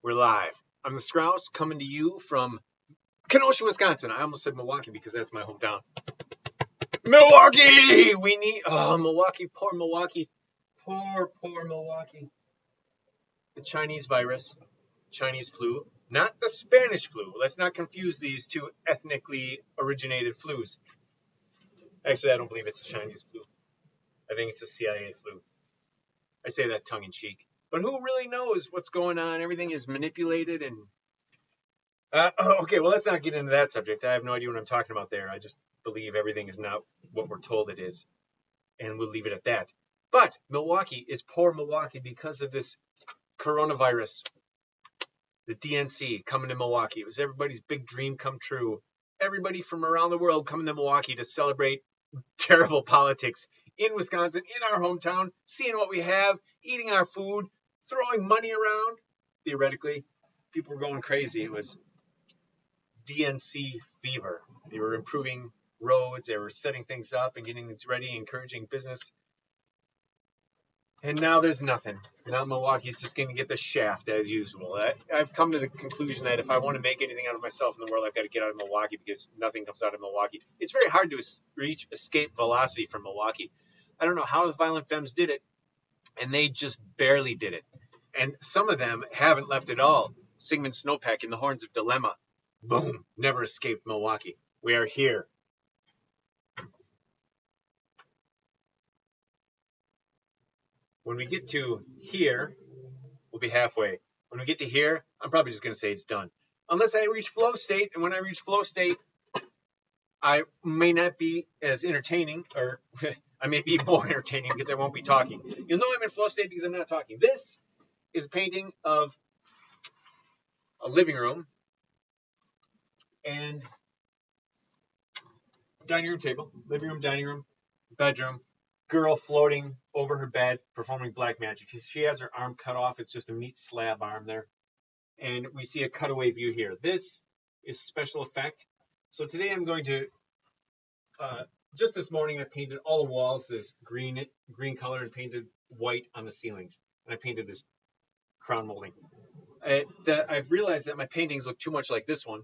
We're live. I'm the Skrauss coming to you from Kenosha, Wisconsin. I almost said Milwaukee because that's my hometown. Milwaukee! We need... Oh, Milwaukee. Poor Milwaukee. Poor Milwaukee. The Chinese virus. Chinese flu. Not the Spanish flu. Let's not confuse these two ethnically originated flus. Actually, I don't believe it's a Chinese flu. I think it's a CIA flu. I say that tongue-in-cheek. But who really knows what's going on? Everything is manipulated and... okay, well, let's not get into that subject. I have no idea what I'm talking about there. I just believe everything is not what we're told it is. And we'll leave it at that. But Milwaukee is poor Milwaukee because of this coronavirus. The DNC coming to Milwaukee. It was everybody's big dream come true. Everybody from around the world coming to Milwaukee to celebrate terrible politics in Wisconsin, in our hometown, seeing what we have, eating our food, throwing money around. Theoretically, people were going crazy. It was DNC fever. They were improving roads. They were setting things up and getting things ready, encouraging business. And now there's nothing. Now Milwaukee's just going to get the shaft as usual. I've come to the conclusion that if I want to make anything out of myself in the world, I've got to get out of Milwaukee because nothing comes out of Milwaukee. It's very hard to reach escape velocity from Milwaukee. I don't know how the Violent Femmes did it, and they just barely did it. And some of them haven't left at all. Sigmund Snowpack in the Horns of Dilemma. Boom. Never escaped Milwaukee. We are here. When we get to here, we'll be halfway. When we get to here, I'm probably just going to say it's done. Unless I reach flow state, and when I reach flow state, I may not be as entertaining, or I may be more entertaining because I won't be talking. You'll know I'm in flow state because I'm not talking. This is a painting of a living room and dining room table, living room, dining room, bedroom, girl floating over her bed, performing black magic. She has her arm cut off. It's just a meat slab arm there. And we see a cutaway view here. This is special effect. So today I'm going to, just this morning I painted all the walls this green color and painted white on the ceilings. And I painted this crown molding. I've realized that my paintings look too much like this one,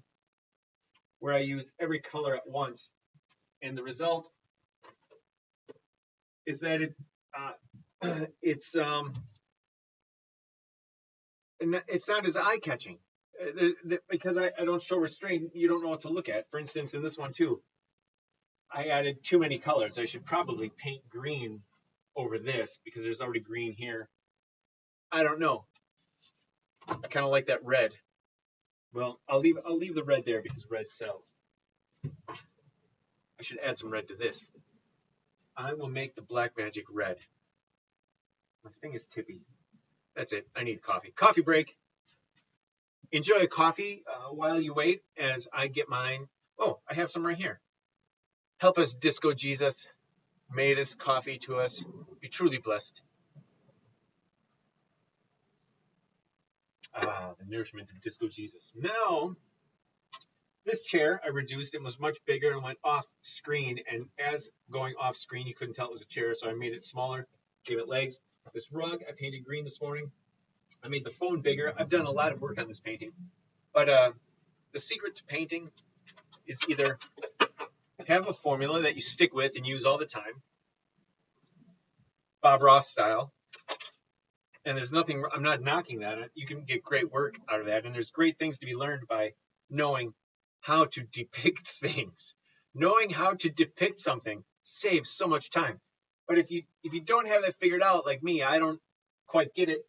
where I use every color at once. And the result is that it's not as eye-catching because I don't show restraint. You don't know what to look at. For instance, in this one too, I added too many colors. I should probably paint green over this because there's already green here. I don't know. I kind of like that red. Well, I'll leave the red there because red sells. I should add some red to this. I will make the black magic red. My thing is tippy. That's it. I need coffee. Coffee break. Enjoy a coffee while you wait as I get mine. Oh, I have some right here. Help us, Disco Jesus. May this coffee to us be truly blessed. The nourishment of Disco Jesus. Now, this chair I reduced. It was much bigger and went off screen. And as going off screen, you couldn't tell it was a chair, so I made it smaller, gave it legs. This rug I painted green this morning. I made the phone bigger. I've done a lot of work on this painting. But the secret to painting is either have a formula that you stick with and use all the time, Bob Ross style. And there's nothing, I'm not knocking that. You can get great work out of that. And there's great things to be learned by knowing how to depict things. Knowing how to depict something saves so much time. But if you don't have that figured out, like me, I don't quite get it.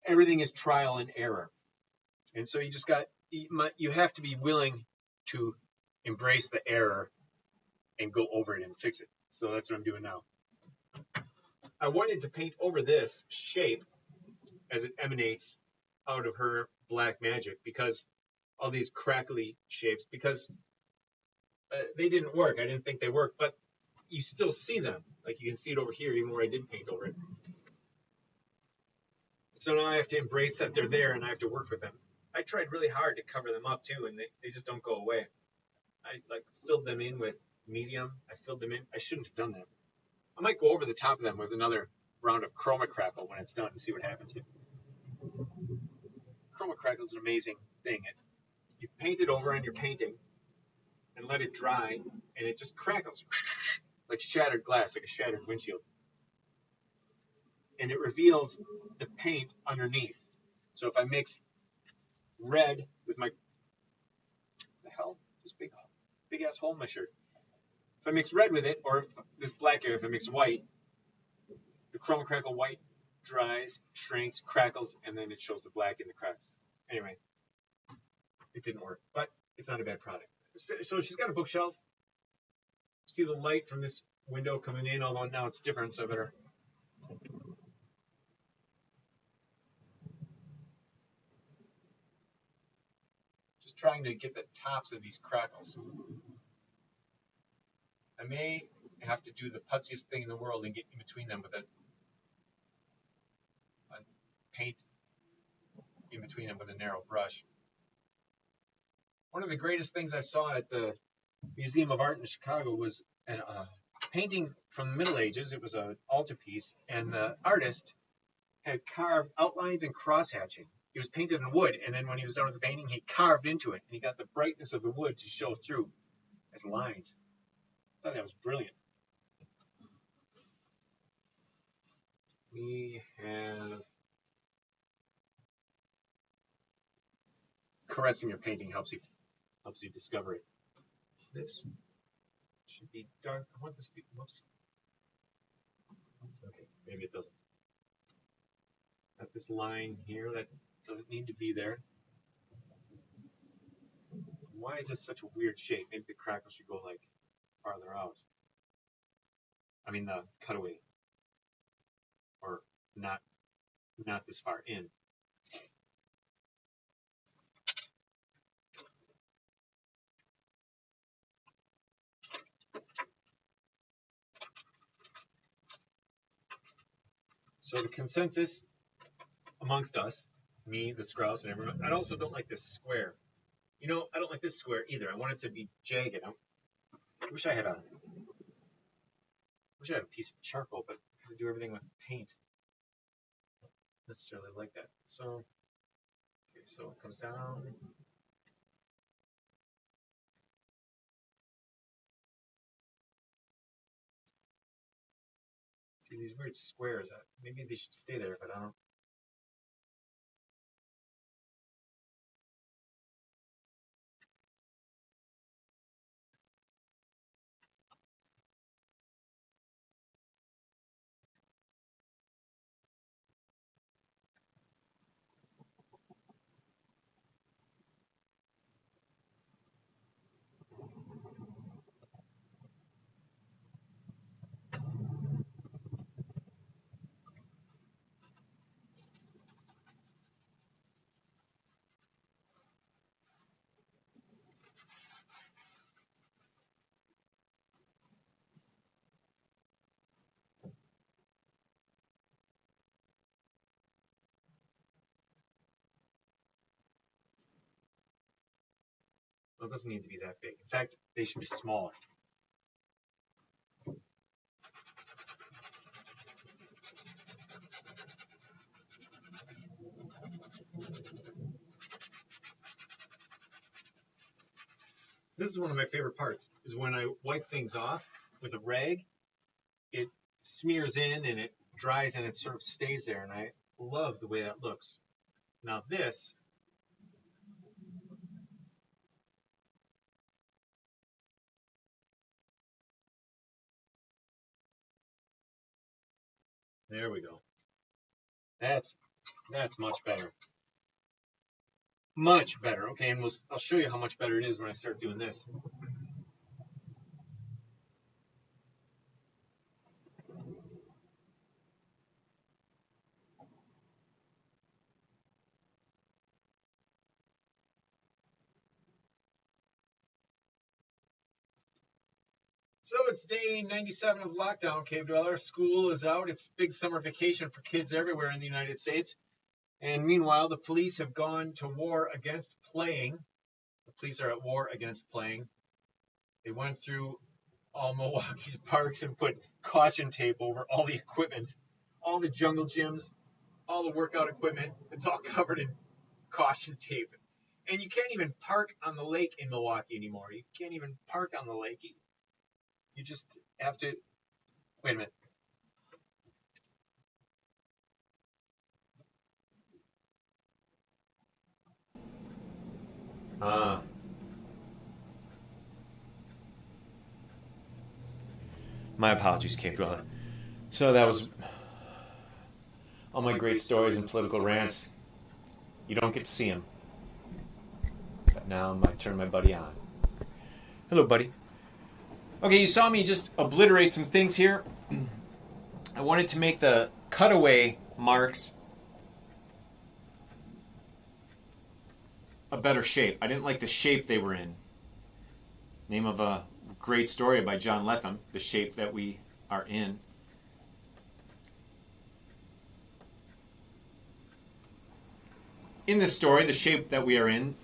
Everything is trial and error. And so you have to be willing to embrace the error and go over it and fix it. So that's what I'm doing now. I wanted to paint over this shape as it emanates out of her black magic because all these crackly shapes, because they didn't work. I didn't think they worked, but you still see them. Like you can see it over here, even where I did paint over it. So now I have to embrace that they're there and I have to work with them. I tried really hard to cover them up too, and they just don't go away. I filled them in with medium. I filled them in. I shouldn't have done that. I might go over the top of them with another round of chroma crackle when it's done and see what happens here. crackle is an amazing thing. You paint it over on your painting and let it dry, and it just crackles like shattered glass, like a shattered windshield. And it reveals the paint underneath. So if I mix red with my, the hell, this big ass hole in my shirt. If I mix red with it, or if this black area, if I mix white, the chroma crackle white dries, shrinks, crackles, and then it shows the black in the cracks. Anyway, it didn't work, but it's not a bad product. So she's got a bookshelf. See the light from this window coming in, although now it's different, so I better. Just trying to get the tops of these crackles. I may have to do the putziest thing in the world and get in between them with a paint in between them with a narrow brush. One of the greatest things I saw at the Museum of Art in Chicago was a painting from the Middle Ages. It was an altarpiece, and the artist had carved outlines and cross-hatching. It was painted in wood, and then when he was done with the painting, he carved into it, and he got the brightness of the wood to show through as lines. I thought that was brilliant. We have caressing your painting helps you discover it. This should be dark. I want this to be, whoops. Okay, maybe it doesn't. Got this line here that doesn't need to be there. Why is this such a weird shape? Maybe the crackle should go like farther out. I mean the cutaway. Or not this far in. So the consensus amongst us, me, the Skrauss, and everyone, I also don't like this square. You know, I don't like this square either. I want it to be jagged. I wish I had a piece of charcoal, but I could do everything with paint. Not necessarily like that. So, okay, so it comes down. See these weird squares. Maybe they should stay there, but I don't. Well, it doesn't need to be that big. In fact, they should be smaller. This is one of my favorite parts, is when I wipe things off with a rag, it smears in and it dries and it sort of stays there, and I love the way that looks. Now this, there we go. That's much better. Much better. Okay, and I'll show you how much better it is when I start doing this. So it's day 97 of lockdown, Cave Dweller. School is out. It's big summer vacation for kids everywhere in the United States. And meanwhile, the police have gone to war against playing. The police are at war against playing. They went through all Milwaukee's parks and put caution tape over all the equipment, all the jungle gyms, all the workout equipment. It's all covered in caution tape. And you can't even park on the lake in Milwaukee anymore. You can't even park on the lake. You just have to. Wait a minute. My apologies, Cave Dweller. So that was all my great stories and political rants. You don't get to see them. But now I might turn my buddy on. Hello, buddy. Okay, you saw me just obliterate some things here. I wanted to make the cutaway marks a better shape. I didn't like the shape they were in. Name of a great story by John Lethem, The Shape That We Are In. In this story, The Shape That We Are In,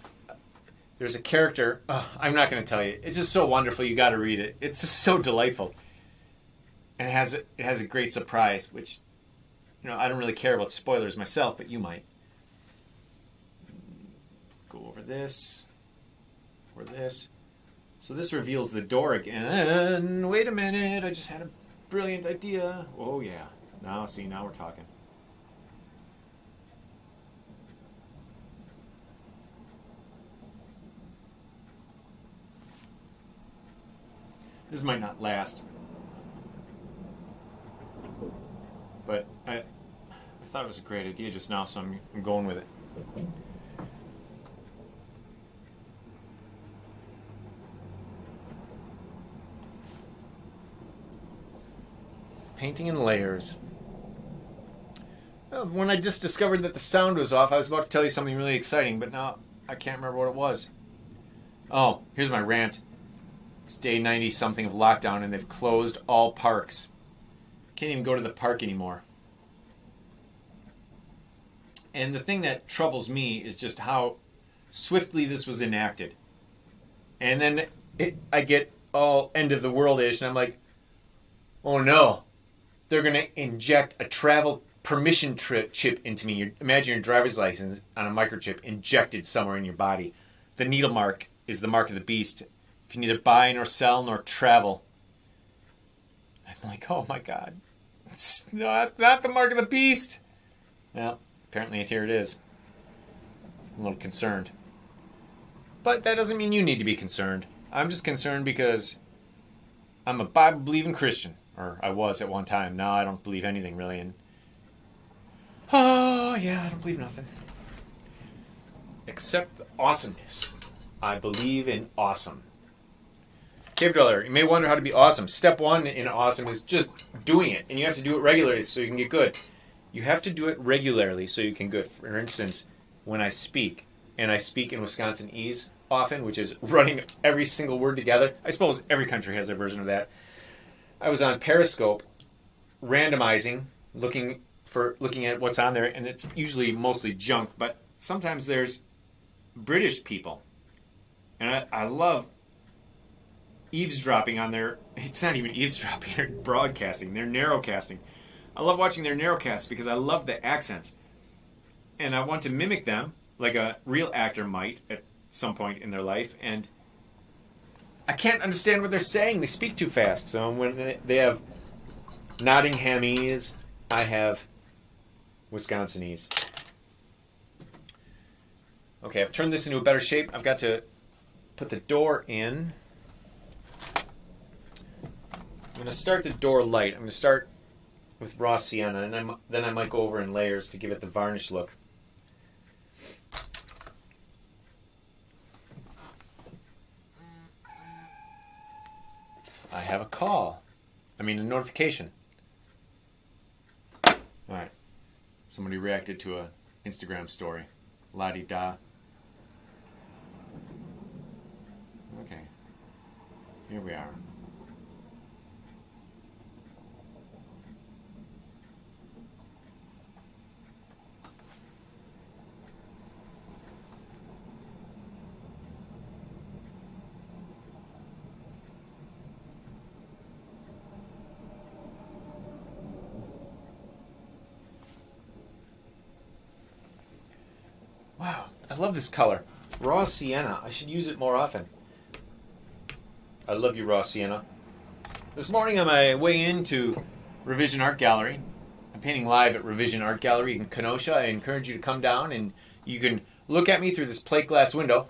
there's a character. I'm not going to tell you. It's just so wonderful. You got to read it. It's just so delightful, and it has a great surprise. Which, I don't really care about spoilers myself, but you might. Go over this, or this. So this reveals the door again. Wait a minute. I just had a brilliant idea. Oh yeah. Now we're talking. This might not last, but I thought it was a great idea just now, so I'm going with it. Painting in layers. When I just discovered that the sound was off, I was about to tell you something really exciting, but now I can't remember what it was. Oh, here's my rant. It's day 90-something of lockdown, and they've closed all parks. Can't even go to the park anymore. And the thing that troubles me is just how swiftly this was enacted. And then I get all end of the world-ish, and I'm like, oh no. They're going to inject a travel permission chip into me. Imagine your driver's license on a microchip injected somewhere in your body. The needle mark is the mark of the beast. You can neither buy nor sell nor travel. I'm like, oh my God. It's not the mark of the beast. Well, apparently here it is. I'm a little concerned. But that doesn't mean you need to be concerned. I'm just concerned because I'm a Bible-believing Christian. Or I was at one time. Now I don't believe anything, really. And oh, yeah, I don't believe nothing. Except awesomeness. I believe in awesome. Cave Dweller, you may wonder how to be awesome. Step one in awesome is just doing it. And you have to do it regularly so you can get good. You have to do it regularly so you can get good. For instance, when I speak, and I speak in Wisconsinese often, which is running every single word together. I suppose every country has their version of that. I was on Periscope, randomizing, looking at what's on there, and it's usually mostly junk, but sometimes there's British people. And I love eavesdropping on their, it's not even eavesdropping, they're broadcasting, they're narrowcasting. I love watching their narrowcasts because I love the accents. And I want to mimic them like a real actor might at some point in their life, and I can't understand what they're saying. They speak too fast. So when they have Nottinghamese, I have Wisconsinese. Okay, I've turned this into a better shape. I've got to put the door in. I'm going to start the door light. I'm going to start with raw sienna, and then I might go over in layers to give it the varnish look. I have a notification. All right. Somebody reacted to a Instagram story. La-di-da. Okay. Here we are. Wow, I love this color. Raw sienna. I should use it more often. I love you, raw sienna. This morning on my way into Revision Art Gallery, I'm painting live at Revision Art Gallery in Kenosha. I encourage you to come down and you can look at me through this plate glass window.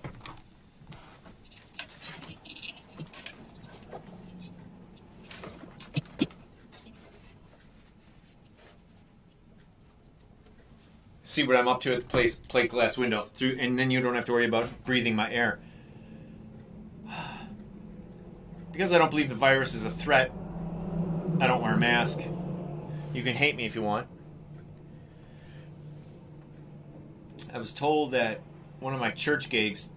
See what I'm up to at the plate glass window, and then you don't have to worry about breathing my air. Because I don't believe the virus is a threat, I don't wear a mask. You can hate me if you want. I was told that one of my church gigs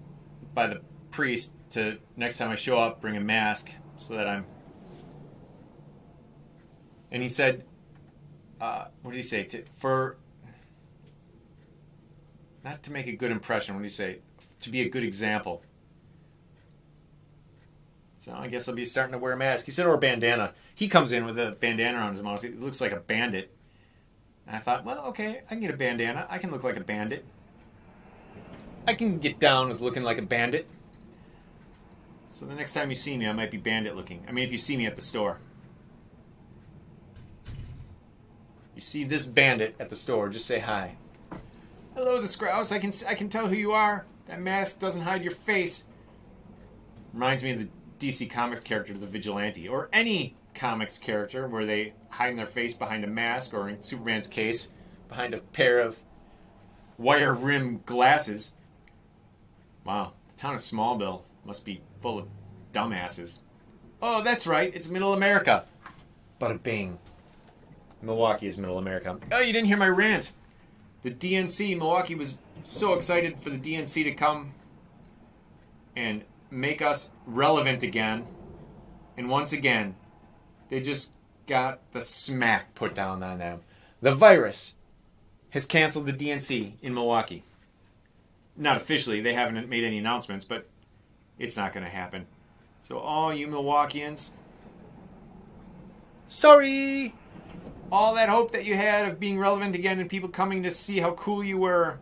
by the priest to next time I show up bring a mask so that I'm. And he said, what did he say? Not to make a good impression, what did he say? To be a good example. So I guess I'll be starting to wear a mask. He said, or a bandana. He comes in with a bandana on his mouth. It looks like a bandit. And I thought, well, okay, I can get a bandana. I can look like a bandit. I can get down with looking like a bandit. So the next time you see me, I might be bandit looking. I mean, if you see me at the store. You see this bandit at the store, just say hi. Hello, the Skrauss. I can tell who you are. That mask doesn't hide your face. Reminds me of the DC Comics character, the Vigilante, or any comics character where they hide their face behind a mask, or in Superman's case, behind a pair of wire-rimmed glasses. Wow, the town of Smallville must be full of dumbasses. Oh, that's right. It's Middle America. Bada bing. Milwaukee is Middle America. Oh, you didn't hear my rant. The DNC, Milwaukee was so excited for the DNC to come and make us relevant again. And once again, they just got the smack put down on them. The virus has canceled the DNC in Milwaukee. Not officially, they haven't made any announcements, but it's not going to happen. So all you Milwaukeeans, sorry! All that hope that you had of being relevant again and people coming to see how cool you were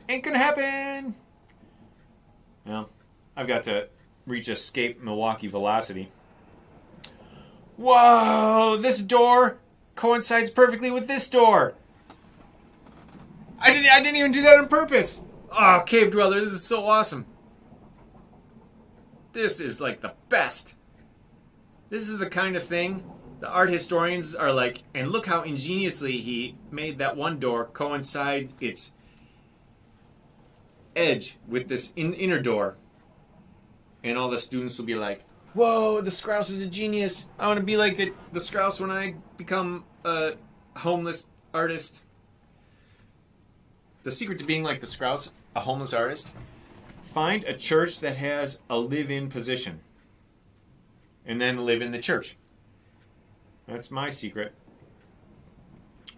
ain't gonna happen. Well, I've got to reach escape Milwaukee velocity. Whoa, this door coincides perfectly with this door. I didn't even do that on purpose. Oh, Cave Dweller, this is so awesome. This is like the best. This is the kind of thing the art historians are like, and look how ingeniously he made that one door coincide its edge with this inner door. And all the students will be like, whoa, the Skrauss is a genius. I want to be like the Skrauss when I become a homeless artist. The secret to being like the Skrauss, a homeless artist, find a church that has a live-in position. And then live in the church. That's my secret.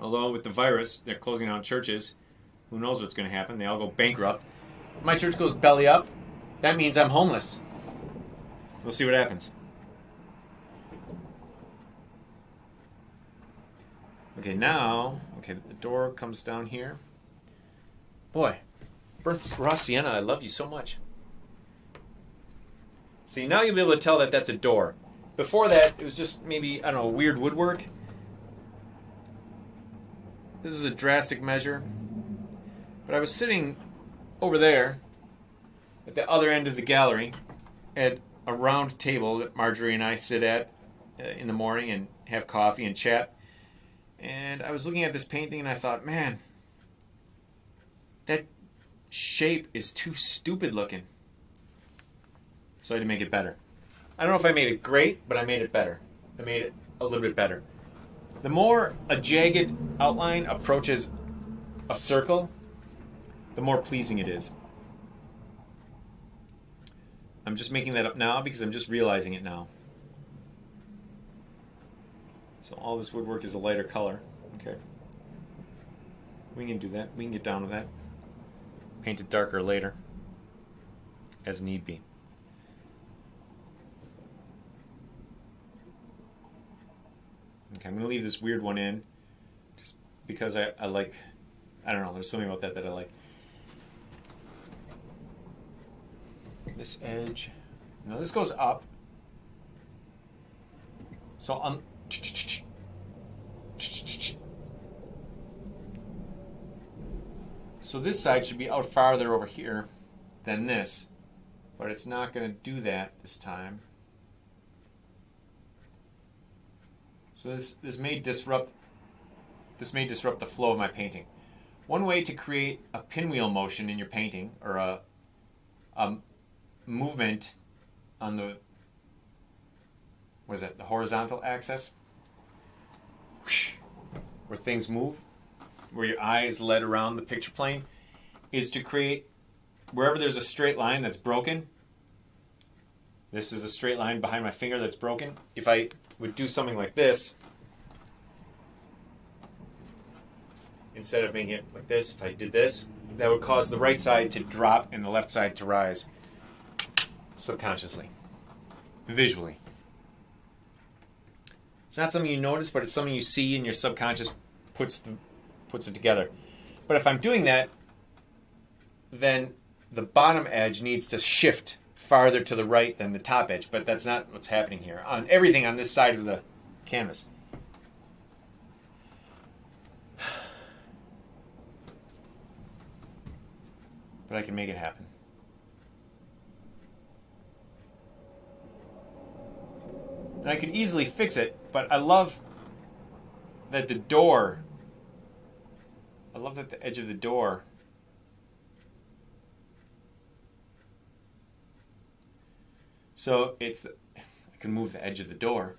Although with the virus, they're closing down churches. Who knows what's going to happen? They all go bankrupt. If my church goes belly up, that means I'm homeless. We'll see what happens. Okay, now, the door comes down here. Boy, burnt raw sienna, I love you so much. See, now you'll be able to tell that that's a door. Before that, it was just maybe, I don't know, weird woodwork. This is a drastic measure. But I was sitting over there at the other end of the gallery at a round table that Marjorie and I sit at in the morning and have coffee and chat. And I was looking at this painting and I thought, man, that shape is too stupid looking. So I had to make it better. I don't know if I made it great, but I made it better. I made it a little bit better. The more a jagged outline approaches a circle, the more pleasing it is. I'm just making that up now because I'm just realizing it now. So all this woodwork is a lighter color. Okay. We can do that. We can get down with that. Paint it darker later, as need be. Okay, I'm going to leave this weird one in just because I like, I don't know, there's something about that I like. this edge. Now this goes up. So so this side should be out farther over here than this, but it's not going to do that this time. So this may disrupt the flow of my painting. One way to create a pinwheel motion in your painting, or a movement on the the horizontal axis, where things move, where your eye is led around the picture plane, is to create, wherever there's a straight line that's broken, this is a straight line behind my finger that's broken. If I would do something like this, instead of making it like this, if I did this, that would cause the right side to drop and the left side to rise subconsciously, visually. It's not something you notice, but it's something you see, and your subconscious puts it together. But if I'm doing that, then the bottom edge needs to shift farther to the right than the top edge, but that's not what's happening here on everything on this side of the canvas. But I can make it happen. And I could easily fix it, but I love that the edge of the door so I can move the edge of the door.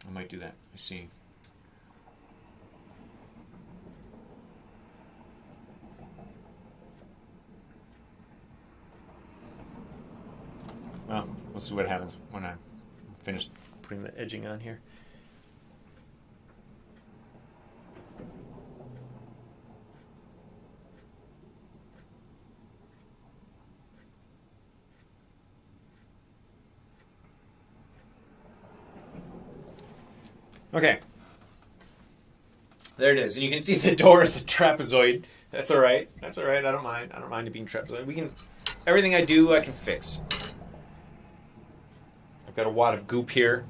I might do that. I see. Well, we'll see what happens when I'm finished putting the edging on here. Okay. There it is. And you can see the door is a trapezoid. That's all right. That's all right. I don't mind. I don't mind it being trapezoid. Everything I do, I can fix. I've got a wad of goop here.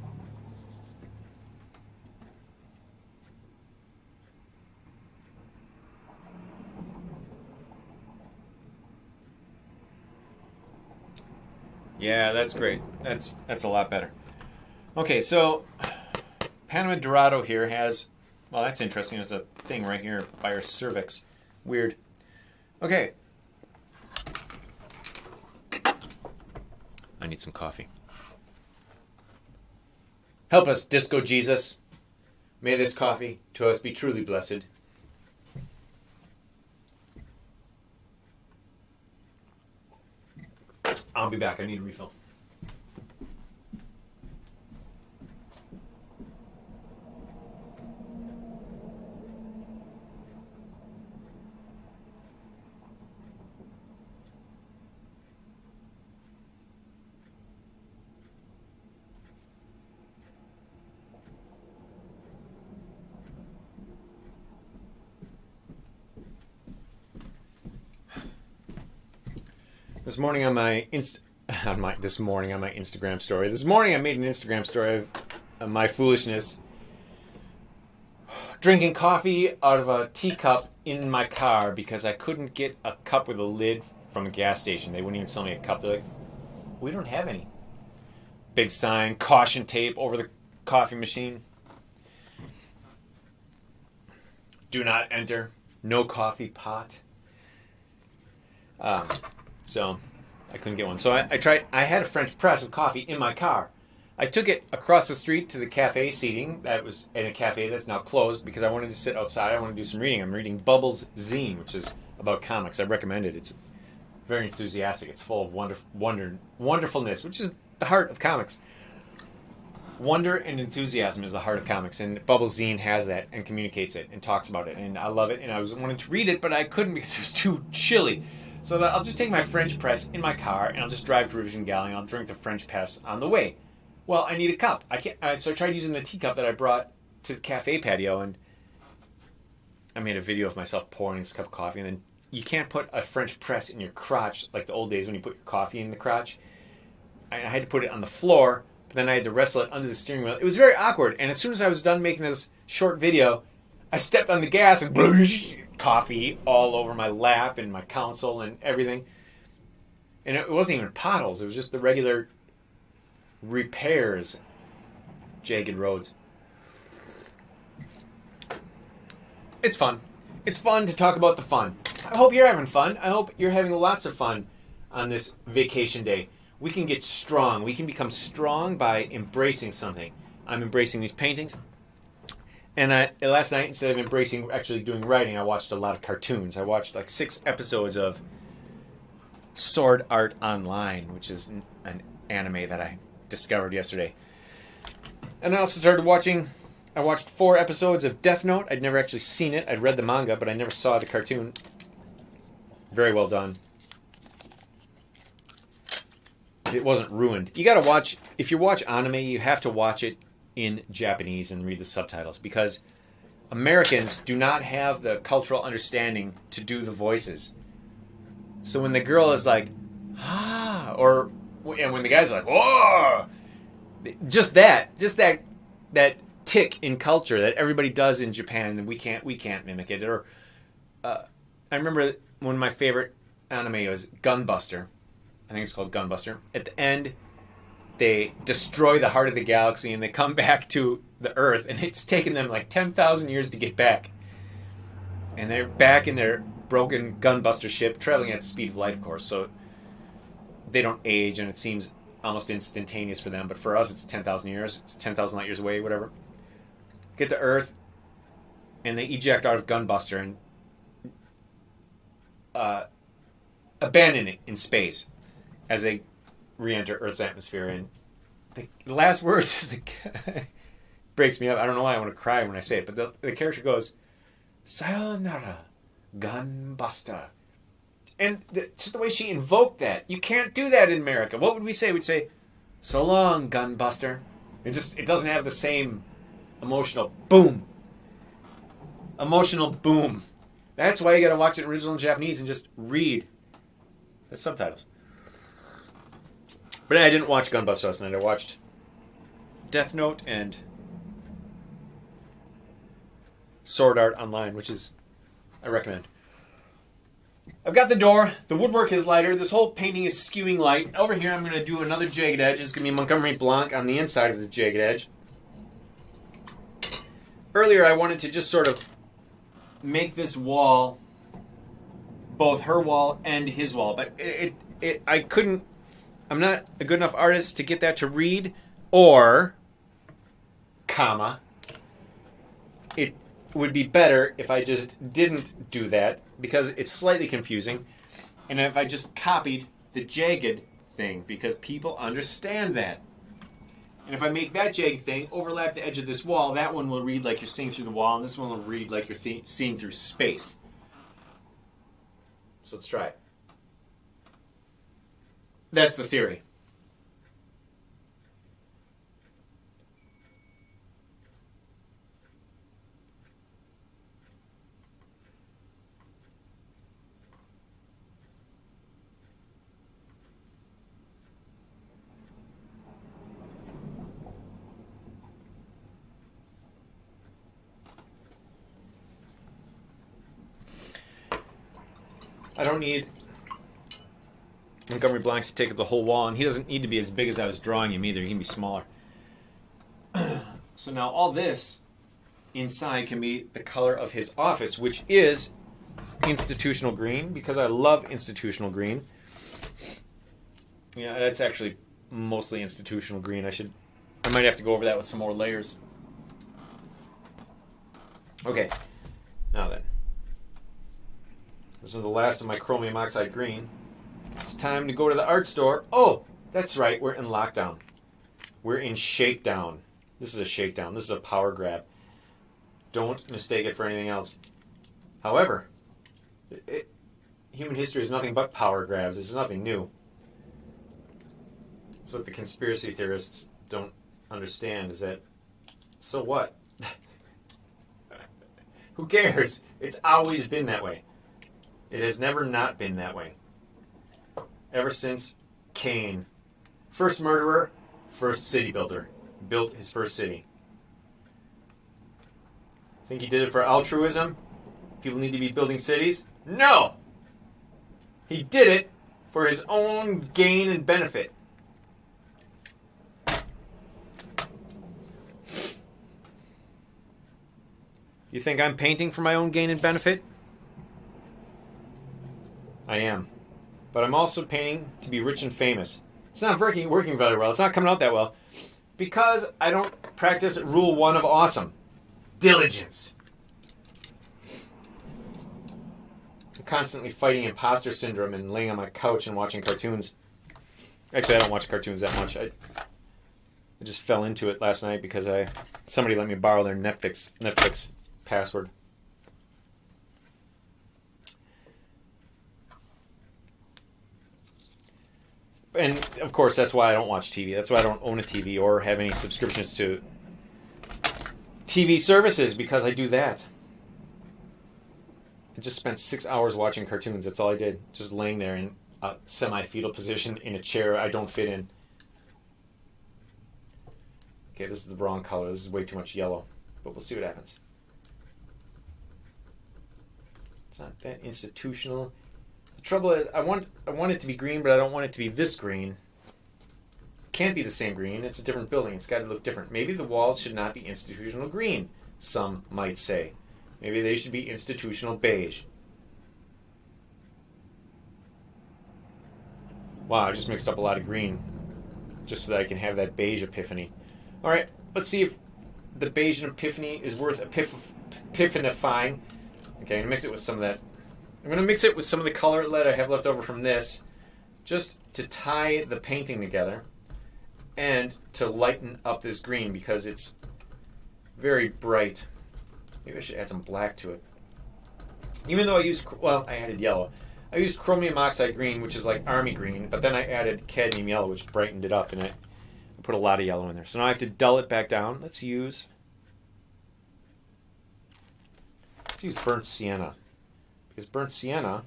Yeah, that's great. That's a lot better. Okay, so Panama Dorado here has, well, that's interesting. There's a thing right here by her cervix. Weird. Okay. I need some coffee. Help us, Disco Jesus. May this coffee to us be truly blessed. I'll be back. I need a refill. This morning on my Instagram story. This morning I made an Instagram story of my foolishness. Drinking coffee out of a teacup in my car because I couldn't get a cup with a lid from a gas station. They wouldn't even sell me a cup. They're like, we don't have any. Big sign, caution tape over the coffee machine. Do not enter. No coffee pot. So I couldn't get one. So I had a French press of coffee in my car. I took it across the street to the cafe seating. That was in a cafe that's now closed because I wanted to sit outside. I wanted to do some reading. I'm reading Bubbles Zine, which is about comics. I recommend it. It's very enthusiastic. It's full of wonderfulness, which is the heart of comics. Wonder and enthusiasm is the heart of comics, and Bubbles Zine has that and communicates it and talks about it. And I love it, and I was wanting to read it, but I couldn't because it was too chilly. So I'll just take my French press in my car, and I'll just drive to Revision Galley, and I'll drink the French press on the way. Well, I need a cup. So I tried using the teacup that I brought to the cafe patio, and I made a video of myself pouring this cup of coffee, and then you can't put a French press in your crotch like the old days when you put your coffee in the crotch. I had to put it on the floor, but then I had to wrestle it under the steering wheel. It was very awkward, and as soon as I was done making this short video, I stepped on the gas and coffee all over my lap and my console and everything. And it wasn't even potholes. It was just the regular repairs, jagged roads. It's fun. It's fun to talk about the fun. I hope you're having fun. I hope you're having lots of fun on this vacation day. We can get strong. We can become strong by embracing something. I'm embracing these paintings. And last night, instead of embracing actually doing writing, I watched a lot of cartoons. I watched like 6 episodes of Sword Art Online, which is an anime that I discovered yesterday. And I also started watching... I watched 4 episodes of Death Note. I'd never actually seen it. I'd read the manga, but I never saw the cartoon. Very well done. It wasn't ruined. You gotta watch... If you watch anime, you have to watch it in Japanese and read the subtitles, because Americans do not have the cultural understanding to do the voices. So when the girl is like, and when the guy's like, whoa, just that tick in culture that everybody does in Japan, and we can't mimic it. Or I remember one of my favorite anime was Gunbuster. I think it's called Gunbuster. At the end, they destroy the heart of the galaxy and they come back to the Earth, and it's taken them like 10,000 years to get back. And they're back in their broken gunbuster ship, traveling at the speed of light, of course, so they don't age, and it seems almost instantaneous for them. But for us, it's 10,000 years. It's 10,000 light years away, whatever. Get to Earth, and they eject out of Gunbuster and abandon it in space as they re-enter Earth's atmosphere. And the last words is breaks me up. I don't know why I want to cry when I say it, but the character goes, "Sayonara, Gunbuster." And just the way she invoked that, you can't do that in America. What would we say? We'd say, "So long, Gunbuster." It doesn't have the same emotional boom. Emotional boom. That's why you got to watch it original in Japanese and just read the subtitles. But I didn't watch Gunbuster last night. I watched Death Note and Sword Art Online, which is, I recommend. I've got the door. The woodwork is lighter. This whole painting is skewing light. Over here, I'm going to do another jagged edge. It's going to be Montgomery Blanc on the inside of the jagged edge. Earlier, I wanted to just sort of make this wall both her wall and his wall, but I couldn't. I'm not a good enough artist to get that to read, or, it would be better if I just didn't do that, because it's slightly confusing, and if I just copied the jagged thing, because people understand that. And if I make that jagged thing, overlap the edge of this wall, that one will read like you're seeing through the wall, and this one will read like you're seeing through space. So let's try it. That's the theory. I don't need Montgomery Blanc to take up the whole wall, and he doesn't need to be as big as I was drawing him either. He can be smaller. So now all this inside can be the color of his office, which is institutional green, because I love institutional green. Yeah, that's actually mostly institutional green. I might have to go over that with some more layers. Okay, now then. This is the last of my chromium oxide green. It's time to go to the art store. Oh, that's right, we're in lockdown. We're in shakedown. This is a shakedown. This is a power grab. Don't mistake it for anything else. However, human history is nothing but power grabs. This is nothing new. So what the conspiracy theorists don't understand is that, so what? Who cares? It's always been that way. It has never not been that way. Ever since Cain, first murderer, first city builder, built his first city. Think he did it for altruism? People need to be building cities? No! He did it for his own gain and benefit. You think I'm painting for my own gain and benefit? I am. But I'm also painting to be rich and famous. It's not working very well. It's not coming out that well. Because I don't practice rule 1 of awesome. Diligence. I'm constantly fighting imposter syndrome and laying on my couch and watching cartoons. Actually, I don't watch cartoons that much. I just fell into it last night because somebody let me borrow their Netflix password. And, of course, that's why I don't watch TV. That's why I don't own a TV or have any subscriptions to TV services, because I do that. I just spent 6 hours watching cartoons. That's all I did. Just laying there in a semi-fetal position in a chair I don't fit in. Okay, this is the wrong color. This is way too much yellow. But we'll see what happens. It's not that institutional. The trouble is, I want it to be green, but I don't want it to be this green. It can't be the same green. It's a different building. It's got to look different. Maybe the walls should not be institutional green, some might say. Maybe they should be institutional beige. Wow, I just mixed up a lot of green just so that I can have that beige epiphany. All right, let's see if the beige epiphany is worth epiphanifying. Okay, I'm going to mix it with some of that. I'm going to mix it with some of the color lead I have left over from this, just to tie the painting together and to lighten up this green because it's very bright. Maybe I should add some black to it. Even though I added yellow. I used chromium oxide green, which is like army green, but then I added cadmium yellow, which brightened it up, and I put a lot of yellow in there. So now I have to dull it back down. Let's use burnt sienna. Because burnt sienna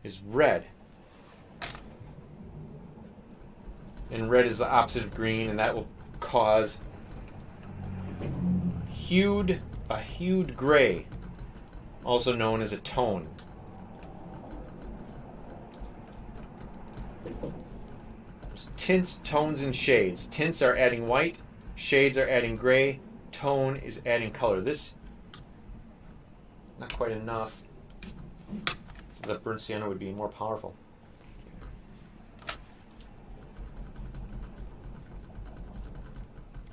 is red. And red is the opposite of green, and that will cause a hued gray, also known as a tone. There's tints, tones, and shades. Tints are adding white, shades are adding gray, tone is adding color. This, not quite enough. The burnt sienna would be more powerful.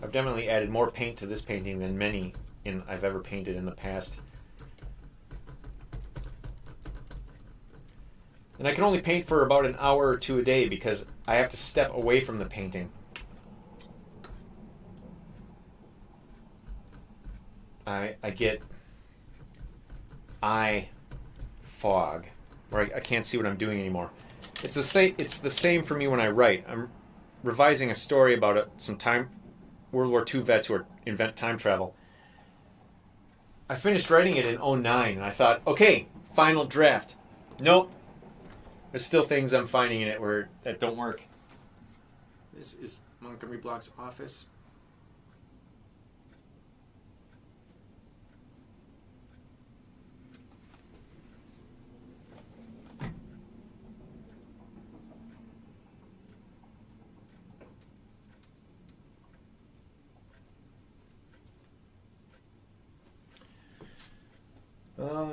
I've definitely added more paint to this painting than many I've ever painted in the past. And I can only paint for about an hour or two a day because I have to step away from the painting. I get eye fog, where I can't see what I'm doing anymore. It's the same for me when I write. I'm revising a story about some World War II vets who invent time travel. I finished writing it in 2009, and I thought, okay, final draft. Nope. There's still things I'm finding in it that don't work. This is Montgomery Block's office.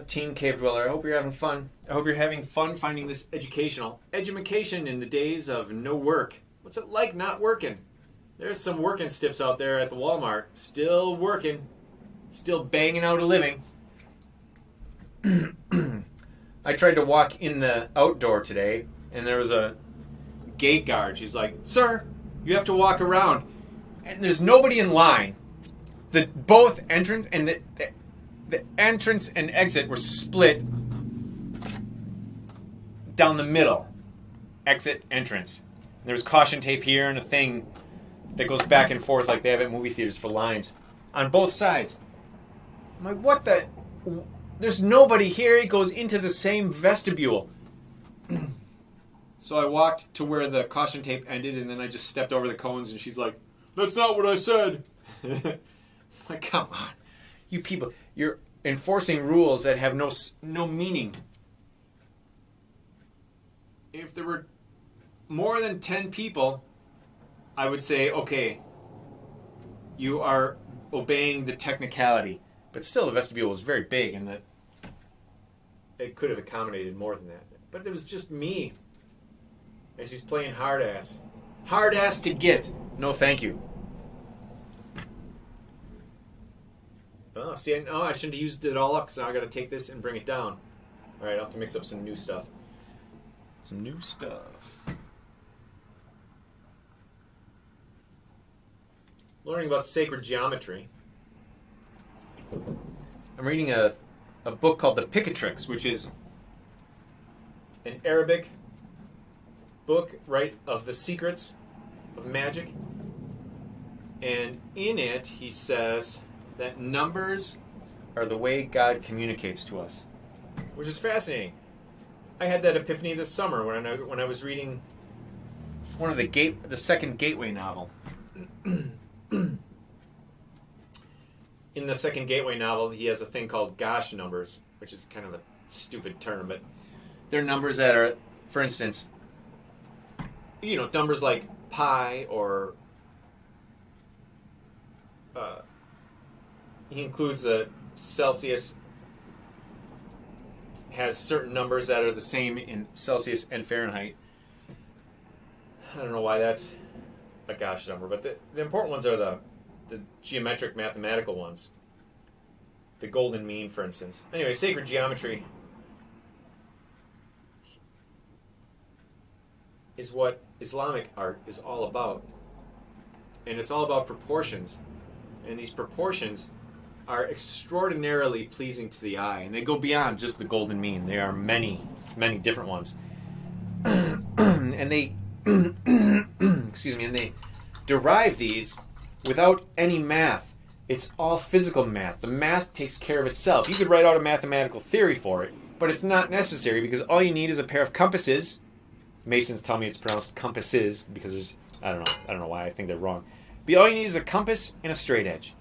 Teen Cave Dweller, I hope you're having fun. I hope you're having fun finding this educational. Edumacation in the days of no work. What's it like not working? There's some working stiffs out there at the Walmart. Still working. Still banging out a living. I tried to walk in the outdoor today, and there was a gate guard. She's like, "Sir, you have to walk around." And there's nobody in line. Both entrance and the entrance and exit were split down the middle. Exit, entrance. And there was caution tape here and a thing that goes back and forth like they have at movie theaters for lines on both sides. I'm like, what the? There's nobody here. It goes into the same vestibule. So I walked to where the caution tape ended, and then I just stepped over the cones, and she's like, that's not what I said. Like, come on. You people, you're enforcing rules that have no meaning. If there were more than 10 people, I would say, okay, you are obeying the technicality. But still, the vestibule was very big, and that it could have accommodated more than that. But it was just me. And she's playing hard ass. Hard ass to get. No, thank you. Oh, see, I shouldn't have used it all up, because now I got to take this and bring it down. All right, I'll have to mix up some new stuff. Learning about sacred geometry. I'm reading a book called The Picatrix, which is an Arabic book, right, of the secrets of magic. And in it, he says that numbers are the way God communicates to us, which is fascinating. I had that epiphany this summer when I was reading one of the second Gateway novel. In the second Gateway novel, he has a thing called gosh numbers, which is kind of a stupid term, but they're numbers that are, for instance, numbers like pi, or he includes a Celsius, has certain numbers that are the same in Celsius and Fahrenheit. I don't know why that's a gosh number, but the important ones are the geometric mathematical ones. The golden mean, for instance. Anyway, sacred geometry is what Islamic art is all about. And it's all about proportions. And these proportions are extraordinarily pleasing to the eye. And they go beyond just the golden mean. There are many, many different ones. And they excuse me, and they derive these without any math. It's all physical math. The math takes care of itself. You could write out a mathematical theory for it, but it's not necessary, because all you need is a pair of compasses. Masons tell me it's pronounced compasses because there's, I don't know why I think they're wrong. But all you need is a compass and a straight edge,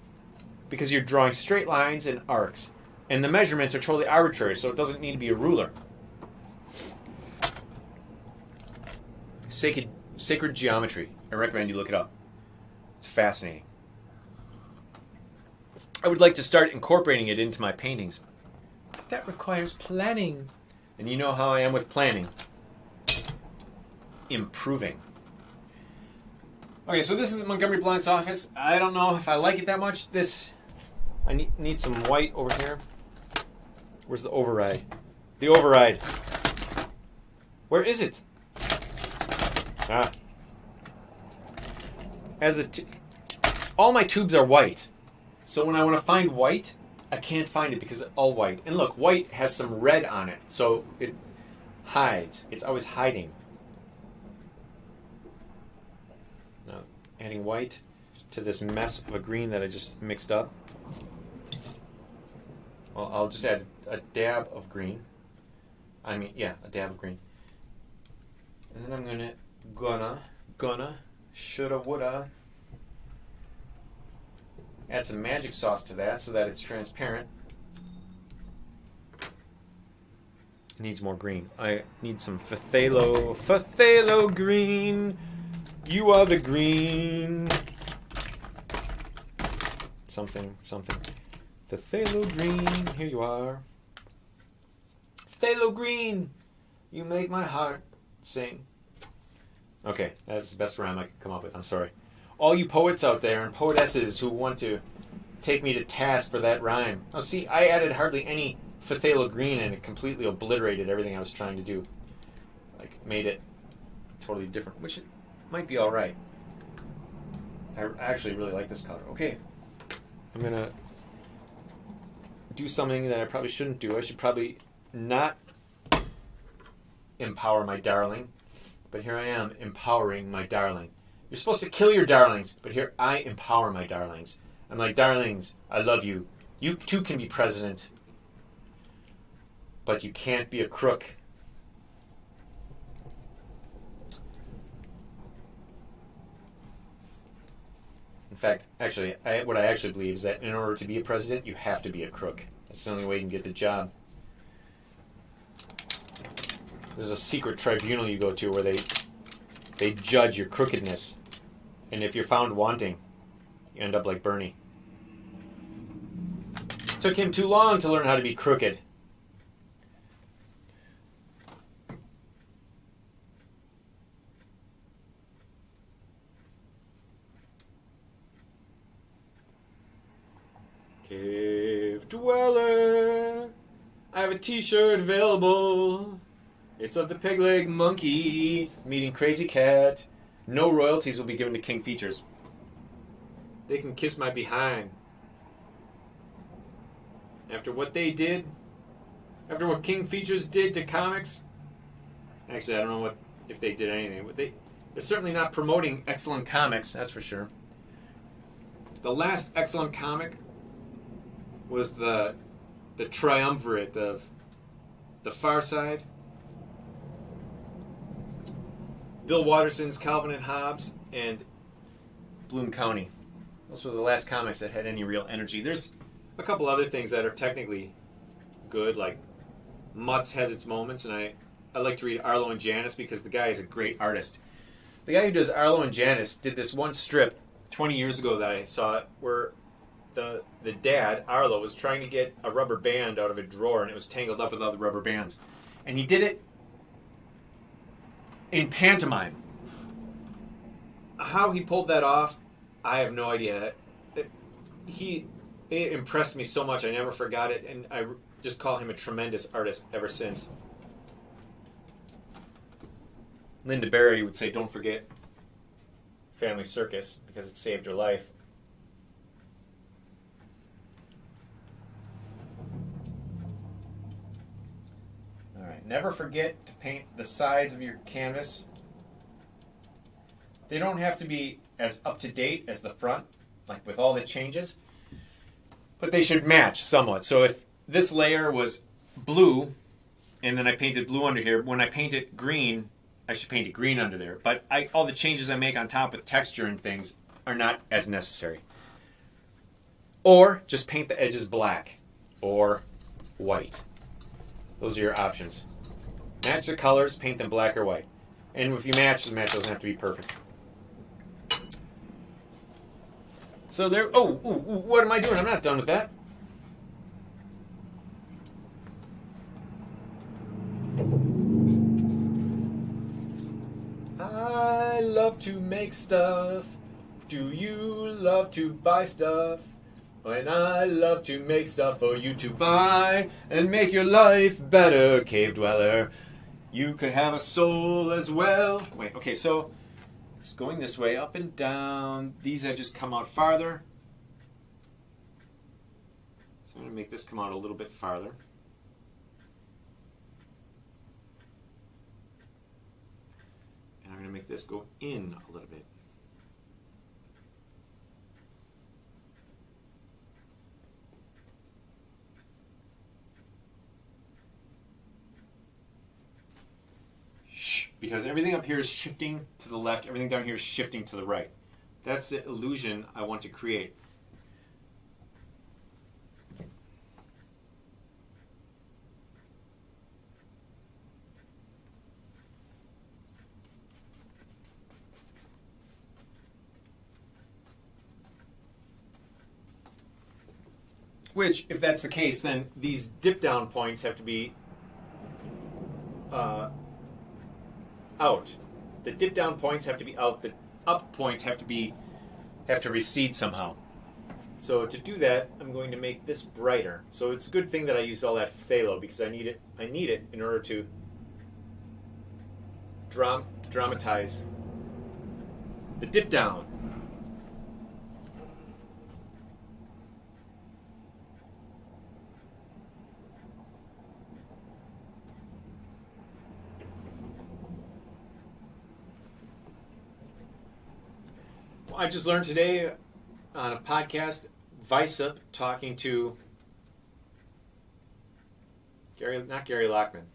because you're drawing straight lines and arcs, and the measurements are totally arbitrary, so it doesn't need to be a ruler. Sacred geometry. I recommend you look it up. It's fascinating. I would like to start incorporating it into my paintings, but that requires planning. And you know how I am with planning. Improving. Okay, so this is Montgomery Blanc's office. I don't know if I like it that much. I need some white over here. Where's the override? The override. Where is it? All my tubes are white. So when I want to find white, I can't find it because it's all white. And look, white has some red on it, so it hides. It's always hiding. Now, adding white to this mess of a green that I just mixed up. Well, I'll just add a dab of green. A dab of green. And then I'm gonna, shoulda, woulda, add some magic sauce to that so that it's transparent. It needs more green. I need some phthalo green. You are the green. Something. Phthalo green, here you are. Phthalo green, you make my heart sing. Okay, that's the best rhyme I could come up with. I'm sorry. All you poets out there and poetesses who want to take me to task for that rhyme. Oh, see, I added hardly any phthalo green and it completely obliterated everything I was trying to do. Like, made it totally different, which it might be all right. I actually really like this color. Okay, I'm going to do something that I probably shouldn't do. I should probably not empower my darling. But here I am, empowering my darling. You're supposed to kill your darlings, but here I empower my darlings. I'm like, darlings, I love you. You too can be president, but you can't be a crook. In fact, actually, what I actually believe is that in order to be a president, you have to be a crook. That's the only way you can get the job. There's a secret tribunal you go to where they judge your crookedness. And if you're found wanting, you end up like Bernie. Took him too long to learn how to be crooked. Cave Dweller. I have a t-shirt available. It's of the peg leg monkey meeting Crazy Cat. No royalties will be given to King Features. They can kiss my behind. After what they did, after what King Features did to comics, actually I don't know if they did anything, but they're certainly not promoting excellent comics, that's for sure. The last excellent comic was the triumvirate of The Far Side, Bill Watterson's Calvin and Hobbes, and Bloom County. Those were the last comics that had any real energy. There's a couple other things that are technically good, like Mutz has its moments, and I like to read Arlo and Janice because the guy is a great artist. The guy who does Arlo and Janice did this one strip 20 years ago that I saw where the dad, Arlo, was trying to get a rubber band out of a drawer and it was tangled up with other rubber bands. And he did it in pantomime. How he pulled that off, I have no idea. It impressed me so much, I never forgot it, and I just call him a tremendous artist ever since. Linda Barry would say, don't forget Family Circus, because it saved her life. Alright, never forget to paint the sides of your canvas. They don't have to be as up-to-date as the front, like with all the changes, but they should match somewhat. So if this layer was blue, and then I painted blue under here, when I paint it green, I should paint it green under there. But all the changes I make on top with texture and things are not as necessary. Or just paint the edges black or white. Those are your options. Match the colors, paint them black or white. And if you match, the match doesn't have to be perfect. So there, what am I doing? I'm not done with that. I love to make stuff. Do you love to buy stuff? And I love to make stuff for you to buy and make your life better, Cave Dweller. You could have a soul as well. Wait, okay, so it's going this way, up and down. These edges come out farther. So I'm going to make this come out a little bit farther. And I'm going to make this go in a little bit. Because everything up here is shifting to the left, everything down here is shifting to the right. That's the illusion I want to create. Which, if that's the case, then these dip down points have to be out. The dip down points have to be out. The up points have to recede somehow. So to do that, I'm going to make this brighter. So it's a good thing that I used all that phthalo because I need it in order to dramatize the dip down. I just learned today on a podcast, Vice Up talking to Not Gary Lockman.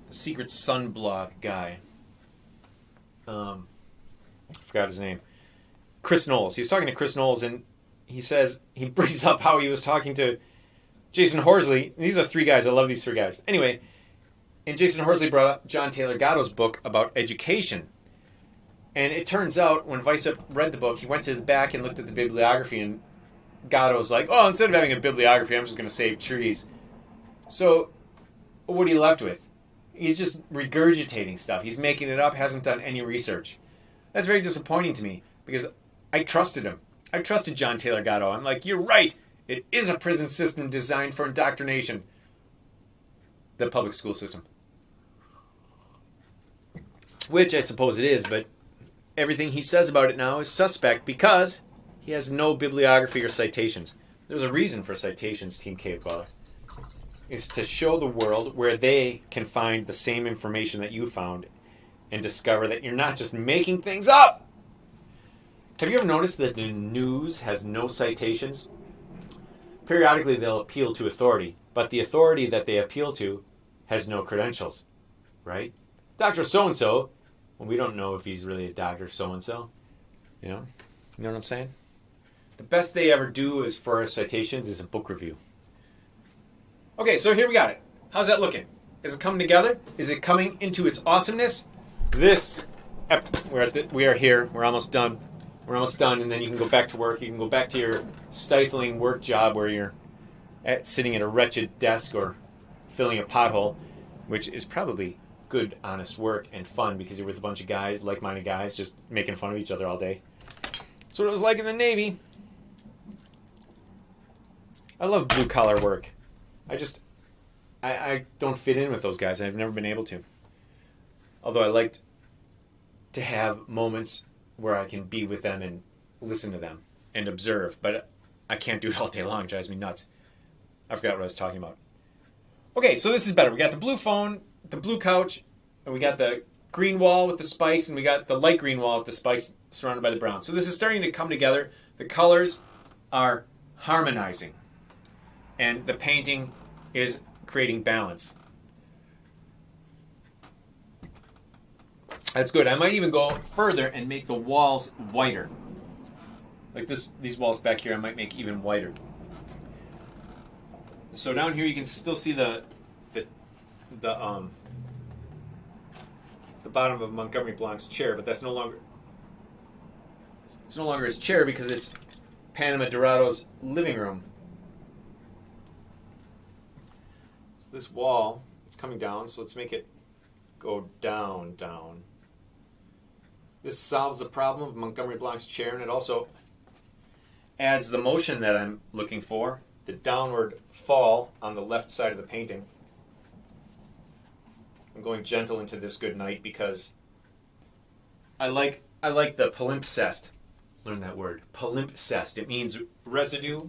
The Secret Sun blog guy. I forgot his name. Chris Knowles. He was talking to Chris Knowles, and he brings up how he was talking to Jason Horsley. These are three guys. I love these three guys. Anyway, and Jason Horsley brought up John Taylor Gatto's book about education. And it turns out, when Vicep read the book, he went to the back and looked at the bibliography, and Gatto's like, oh, instead of having a bibliography, I'm just going to save trees. So, what are you left with? He's just regurgitating stuff. He's making it up, hasn't done any research. That's very disappointing to me, because I trusted him. I trusted John Taylor Gatto. I'm like, you're right. It is a prison system designed for indoctrination. The public school system. Which I suppose it is, but everything he says about it now is suspect because he has no bibliography or citations. There's a reason for citations, Team Cave Dweller. It's to show the world where they can find the same information that you found and discover that you're not just making things up. Have you ever noticed that the news has no citations? Periodically they'll appeal to authority, but the authority that they appeal to has no credentials, right? Dr. So-and-so, well, we don't know if he's really a Dr. So-and-so. You know what I'm saying? The best they ever do as far as citations is a book review. Okay, so here we got it. How's that looking? Is it coming together? Is it coming into its awesomeness? We are here. We're almost done. We're almost done, and then you can go back to work. You can go back to your stifling work job where you're sitting at a wretched desk or filling a pothole, which is probably good, honest work and fun because you're with a bunch of guys, like-minded guys, just making fun of each other all day. That's what it was like in the Navy. I love blue-collar work. I don't fit in with those guys. I've never been able to. Although I liked to have moments where I can be with them and listen to them and observe. But I can't do it all day long. It drives me nuts. I forgot what I was talking about. Okay, so this is better. We got the blue phone, the blue couch, and we got the green wall with the spikes, and we got the light green wall with the spikes surrounded by the brown. So this is starting to come together. The colors are harmonizing. And the painting is creating balance. That's good. I might even go further and make the walls whiter. Like these walls back here I might make even whiter. So down here you can still see the bottom of Montgomery Blanc's chair, but that's no longer his chair because it's Panama Dorado's living room. So this wall, it's coming down, so let's make it go down. This solves the problem of Montgomery Blanc's chair, and it also adds the motion that I'm looking for, the downward fall on the left side of the painting. I'm going gentle into this good night because I like the palimpsest. Learn that word. Palimpsest. It means residue.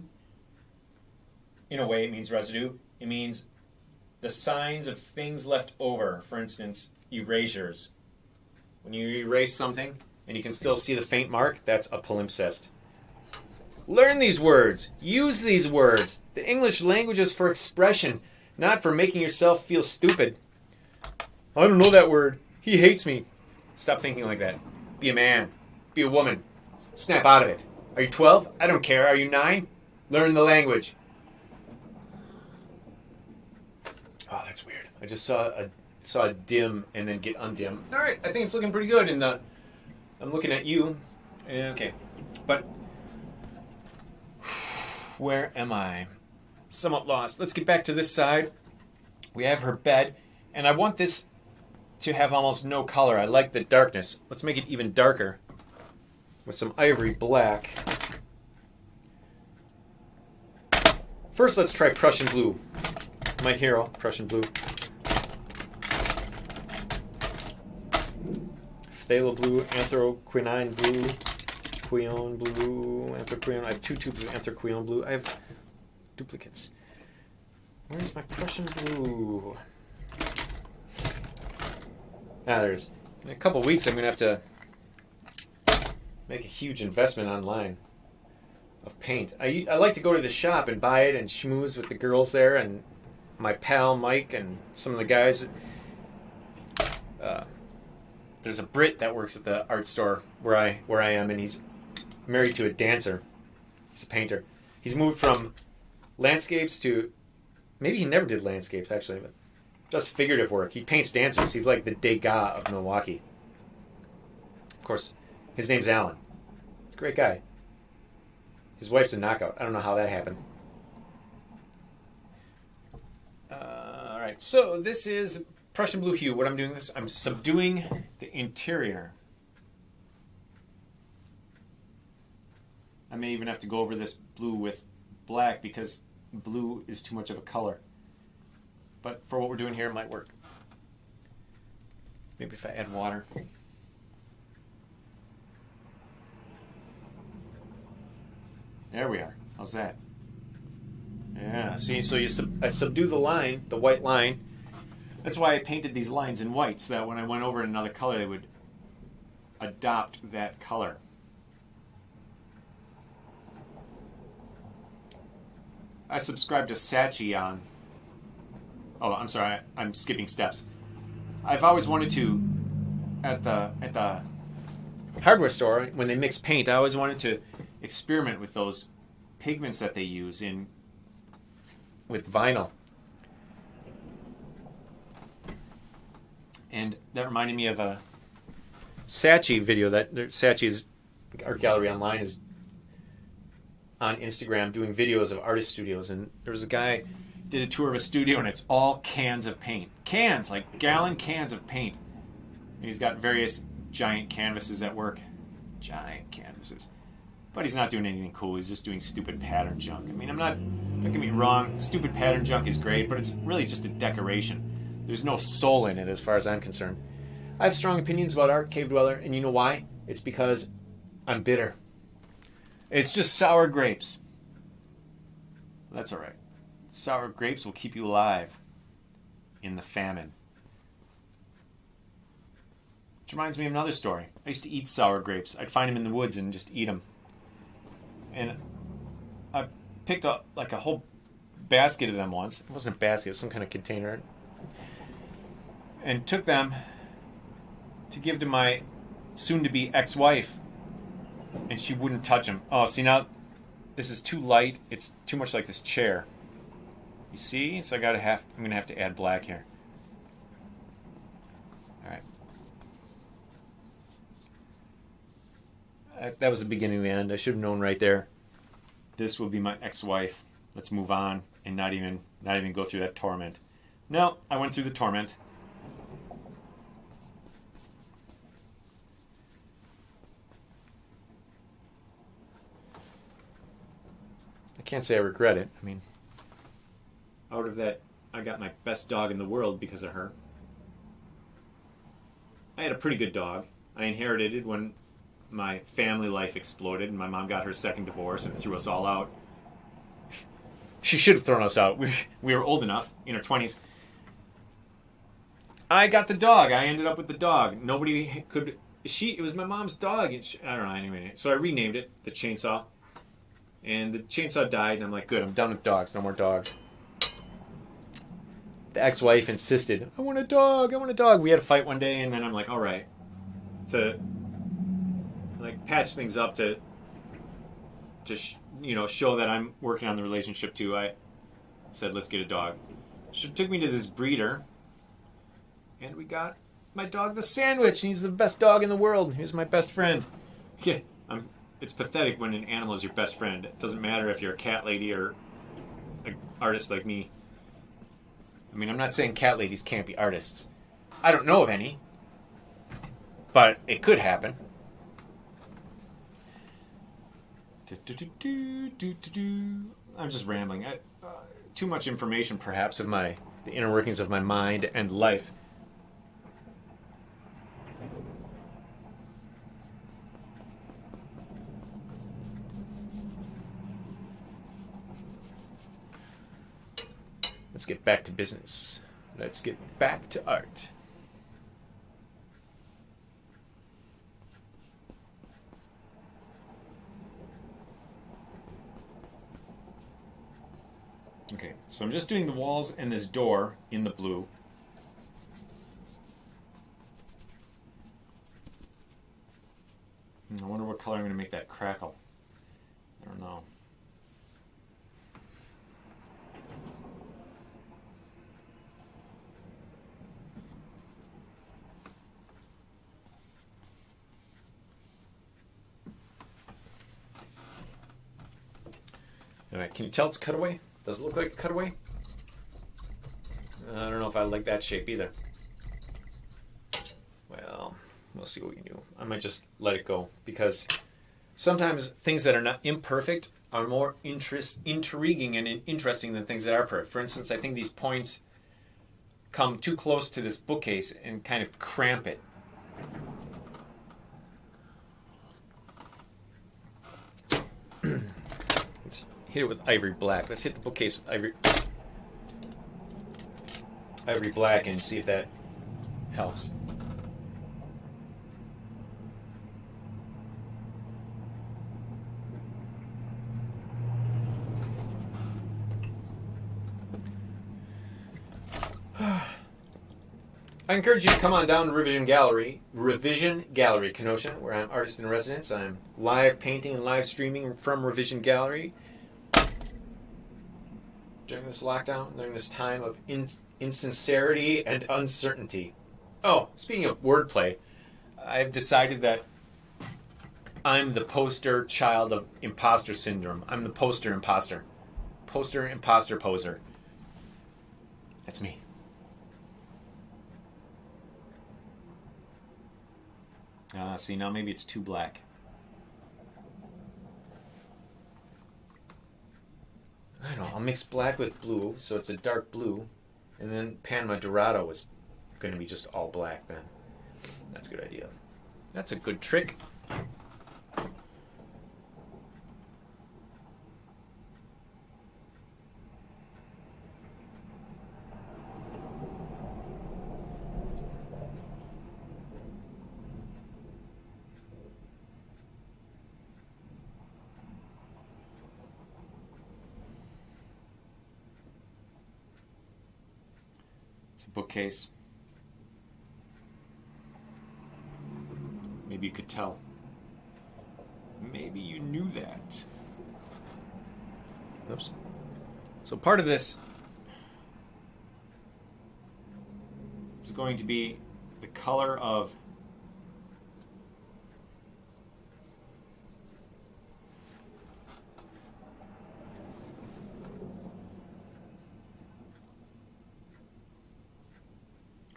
In a way, it means residue. It means the signs of things left over. For instance, erasures. When you erase something and you can still see the faint mark, that's a palimpsest. Learn these words. Use these words. The English language is for expression, not for making yourself feel stupid. I don't know that word. He hates me. Stop thinking like that. Be a man. Be a woman. Snap out of it. Are you 12? I don't care. Are you 9? Learn the language. Oh, that's weird. I just saw a dim and then get undim. All right, I think it's looking pretty good. I'm looking at you. Okay, but where am I? Somewhat lost. Let's get back to this side. We have her bed, and I want this to have almost no color. I like the darkness. Let's make it even darker with some ivory black. First, let's try Prussian blue. My hero, Prussian blue. Phthalo blue, anthraquinine blue, quion blue, anthraquinone. I have 2 tubes of anthraquinone blue. I have duplicates. Where's my Prussian blue? There it is. In a couple weeks, I'm going to have to make a huge investment online. of paint. I like to go to the shop and buy it and schmooze with the girls there and my pal Mike and some of the guys. There's a Brit that works at the art store where I am, and he's married to a dancer. He's a painter. He's moved from landscapes to, maybe he never did landscapes actually, but just figurative work. He paints dancers. He's like the Degas of Milwaukee. Of course, his name's Alan. He's a great guy. His wife's a knockout. I don't know how that happened. All right, so this is Prussian blue hue. What I'm doing I'm subduing the interior. I may even have to go over this blue with black because blue is too much of a color. But for what we're doing here, it might work. Maybe if I add water. There we are. How's that? Yeah, see, so I subdue the line, the white line. That's why I painted these lines in white, so that when I went over in another color, they would adopt that color. I subscribe to Saatchi on... Oh, I'm sorry, I'm skipping steps. I've always wanted to, at the hardware store, when they mix paint, I always wanted to experiment with those pigments that they use with vinyl. And that reminded me of a Saatchi video that Saatchi's art gallery online is on Instagram doing videos of artist studios, and there was a guy did a tour of a studio, and it's all cans of paint. Cans, like gallon cans of paint. And he's got various giant canvases at work. Giant canvases. But he's not doing anything cool. He's just doing stupid pattern junk. I mean, don't get me wrong, stupid pattern junk is great, but it's really just a decoration. There's no soul in it as far as I'm concerned. I have strong opinions about art, Cave Dweller, and you know why? It's because I'm bitter. It's just sour grapes. That's all right. Sour grapes will keep you alive in the famine. Which reminds me of another story. I used to eat sour grapes. I'd find them in the woods and just eat them. And I picked up like a whole basket of them once. It wasn't a basket, it was some kind of container. And took them to give to my soon-to-be ex-wife. And she wouldn't touch them. Oh, see, now this is too light. It's too much like this chair. You see? So I'm going to have to add black here. All right. That was the beginning of the end. I should have known right there. This will be my ex-wife. Let's move on and not even go through that torment. No, I went through the torment. I can't say I regret it. I mean, out of that, I got my best dog in the world because of her. I had a pretty good dog. I inherited it when my family life exploded and my mom got her second divorce and threw us all out. She should have thrown us out. We were old enough, in our 20s. I got the dog. I ended up with the dog. Nobody could... It was my mom's dog. And I don't know, anyway. So I renamed it, the Chainsaw. And the chainsaw died, and I'm like, good, I'm done with dogs. No more dogs. The ex-wife insisted, I want a dog. We had a fight one day, and then I'm like, all right. To patch things up to show that I'm working on the relationship too, I said, let's get a dog. She took me to this breeder, and we got my dog the Sandwich, and he's the best dog in the world. He's my best friend. Yeah, it's pathetic when an animal is your best friend. It doesn't matter if you're a cat lady or an artist like me. I mean, I'm not saying cat ladies can't be artists. I don't know of any. But it could happen. I'm just rambling. Too much information, perhaps, of the inner workings of my mind and life. Let's get back to business. Let's get back to art. Okay, so I'm just doing the walls and this door in the blue. I wonder what color I'm going to make that crackle. I don't know. All right, can you tell it's a cutaway? Does it look like a cutaway? I don't know if I like that shape either. Well, we'll see what we can do. I might just let it go because sometimes things that are not imperfect are more intriguing and interesting than things that are perfect. For instance, I think these points come too close to this bookcase and kind of cramp it. Let's hit it with ivory black. Let's hit the bookcase with ivory black and see if that helps. I encourage you to come on down to Revision Gallery, Kenosha, where I'm artist in residence. I'm live painting and live streaming from Revision Gallery during this lockdown, during this time of insincerity and uncertainty. Oh, speaking of wordplay, I've decided that I'm the poster child of imposter syndrome. I'm the poster imposter. Poster imposter poser. That's me. See, now maybe it's too black. I don't know. I'll mix black with blue, so it's a dark blue. And then Panama Dorado is going to be just all black then. That's a good idea. That's a good trick. It's a bookcase. Maybe you could tell. Maybe you knew that. Oops. So part of this is going to be the color of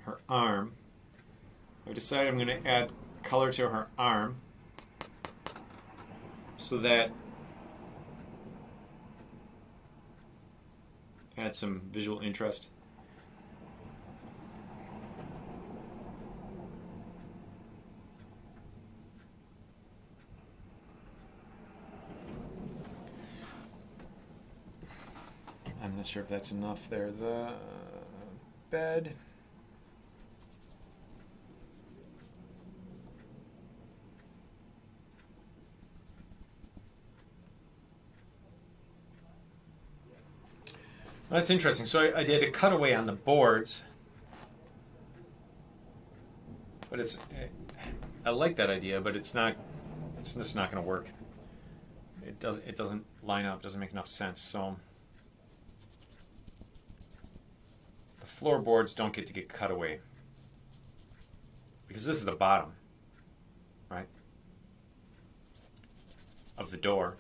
her arm. I decided I'm going to add color to her arm so that add some visual interest. I'm not sure if that's enough there. The bed. That's interesting. So I did a cutaway on the boards, but I like that idea, but it's just not going to work. It doesn't line up, doesn't make enough sense. So the floorboards don't get cut away because this is the bottom, right, of the door.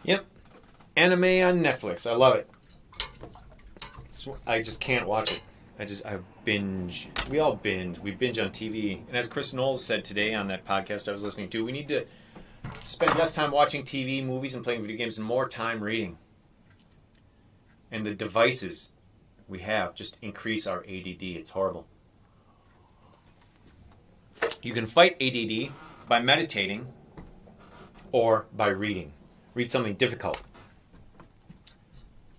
Yep. Anime on Netflix. I love it. I just can't watch it. I binge. We all binge. We binge on TV. And as Chris Knowles said today on that podcast I was listening to, we need to spend less time watching TV, movies, and playing video games and more time reading. And the devices we have just increase our ADD. It's horrible. You can fight ADD by meditating or by reading. Read something difficult.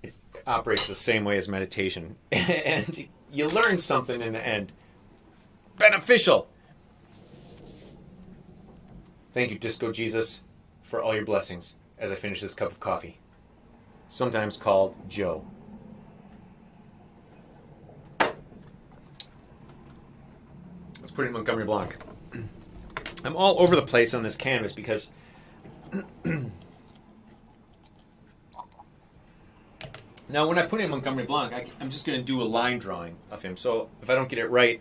It operates the same way as meditation. And you learn something in the end. Beneficial. Thank you, Disco Jesus, for all your blessings as I finish this cup of coffee. Sometimes called Joe. Let's put it in Montgomery Blanc. I'm all over the place on this canvas because now when I put in Montgomery Blanc, I'm just going to do a line drawing of him. So if I don't get it right,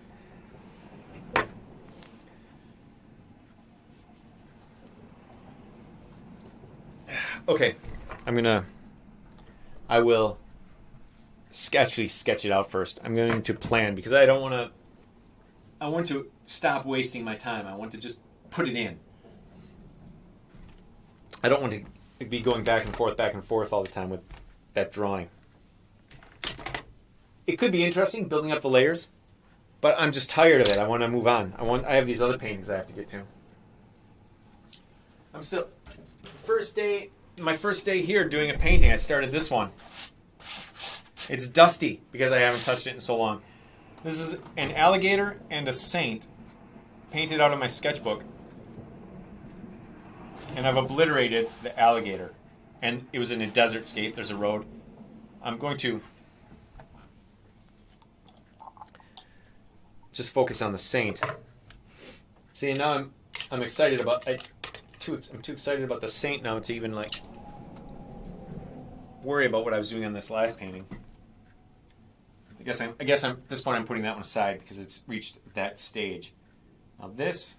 okay, I will sketch it out first. I'm going to plan because I want to stop wasting my time. I want to just put it in. I don't want to be going back and forth all the time with that drawing. It could be interesting building up the layers, but I'm just tired of it. I want to move on. I have these other paintings I have to get to. I'm still my first day here doing a painting. I started this one. It's dusty because I haven't touched it in so long. This is an alligator and a saint painted out of my sketchbook. And I've obliterated the alligator. And it was in a desert scape. There's a road. I'm going to just focus on the saint. See, now I'm excited about I'm too excited about the saint now to even worry about what I was doing on this last painting. I guess at this point I'm putting that one aside because it's reached that stage. Now this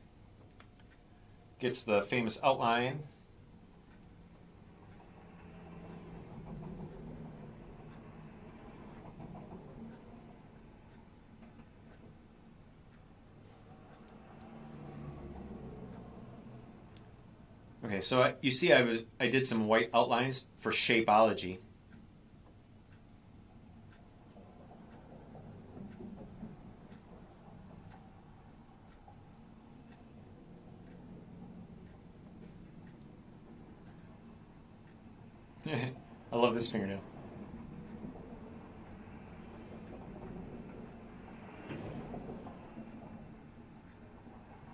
gets the famous outline. Okay, so you see I did some white outlines for shapeology. I love this fingernail.